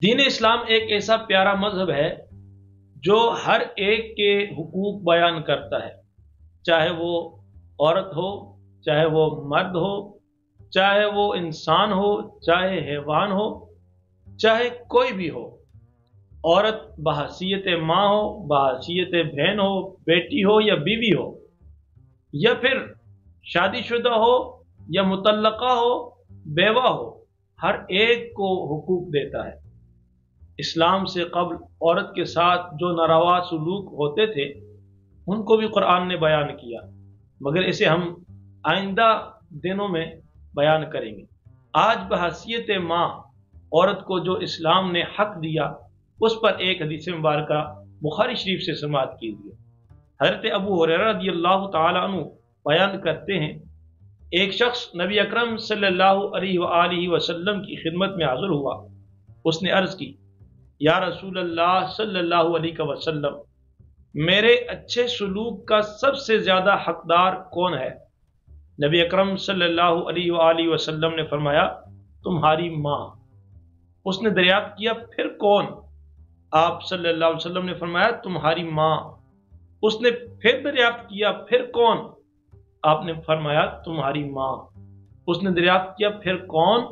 دین اسلام ایک ایسا پیارا مذہب ہے جو ہر ایک کے حقوق بیان کرتا ہے، چاہے وہ عورت ہو، چاہے وہ مرد ہو، چاہے وہ انسان ہو، چاہے حیوان ہو، چاہے کوئی بھی ہو۔ عورت بحیثیت ماں ہو، بحیثیت بہن ہو، بیٹی ہو یا بیوی ہو، یا پھر شادی شدہ ہو یا مطلقہ ہو، بیوہ ہو، ہر ایک کو حقوق دیتا ہے۔ اسلام سے قبل عورت کے ساتھ جو ناروا سلوک ہوتے تھے ان کو بھی قرآن نے بیان کیا، مگر اسے ہم آئندہ دنوں میں بیان کریں گے۔ آج بحیثیت ماں عورت کو جو اسلام نے حق دیا اس پر ایک حدیث مبارکہ بخاری شریف سے سماعت کیجیے۔ حضرت ابو ہریرہ رضی اللہ تعالی عنہ بیان کرتے ہیں، ایک شخص نبی اکرم صلی اللہ علیہ وآلہ وسلم کی خدمت میں حاضر ہوا۔ اس نے عرض کی، یا رسول اللہ صلی اللہ علیہ وسلم، میرے اچھے سلوک کا سب سے زیادہ حقدار کون ہے؟ نبی اکرم صلی اللہ علیہ وآلہ وسلم نے فرمایا، تمہاری ماں۔ اس نے دریافت کیا، پھر کون؟ آپ صلی اللہ علیہ وسلم نے فرمایا، تمہاری ماں۔ اس نے پھر دریافت کیا، پھر کون؟ آپ نے فرمایا، تمہاری ماں۔ اس نے دریافت کیا، پھر کون؟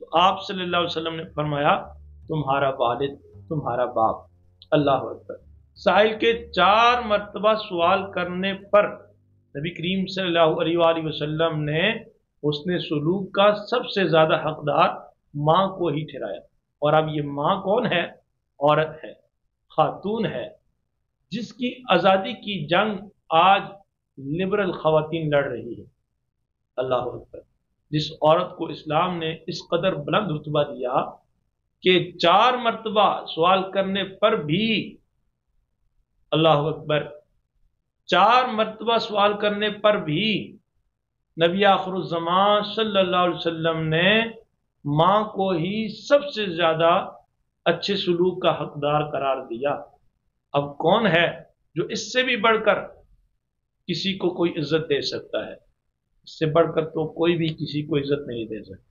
تو آپ صلی اللہ علیہ وسلم نے فرمایا، تمہارا والد، تمہارا باپ۔ اللہ اکبر۔ سائل کے 4 مرتبہ سوال کرنے پر نبی کریم صلی اللہ علیہ وآلہ وسلم نے حسن سلوک کا سب سے زیادہ حقدار ماں کو ہی ٹھہرایا۔ اور اب یہ ماں کون ہے؟ عورت ہے، خاتون ہے، جس کی آزادی کی جنگ آج لبرل خواتین لڑ رہی ہے۔ اللہ اکبر۔ جس عورت کو اسلام نے اس قدر بلند رتبہ دیا کہ 4 مرتبہ سوال کرنے پر بھی، اللہ اکبر، 4 مرتبہ سوال کرنے پر بھی نبی آخر الزمان صلی اللہ علیہ وسلم نے ماں کو ہی سب سے زیادہ اچھے سلوک کا حقدار قرار دیا۔ اب کون ہے جو اس سے بھی بڑھ کر کسی کو کوئی عزت دے سکتا ہے؟ اس سے بڑھ کر تو کوئی بھی کسی کو عزت نہیں دے سکتا۔